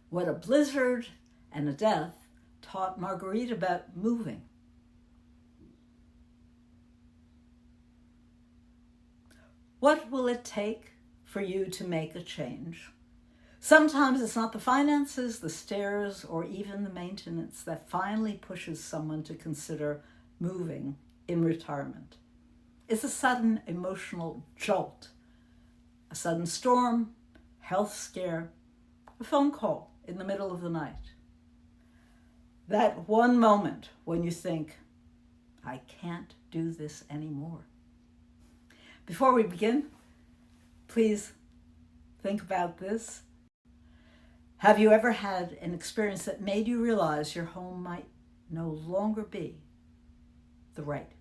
What a blizzard and a death taught Marguerite about moving. What will it take for you to make a change? Sometimes it's not the finances, the stairs, or even the maintenance that finally pushes someone to consider moving in retirement. It's a sudden emotional jolt, a sudden storm, health scare, a phone call in the middle of the night. That one moment when you think, I can't do this anymore. Before we begin, please think about this. Have you ever had an experience that made you realize your home might no longer be the right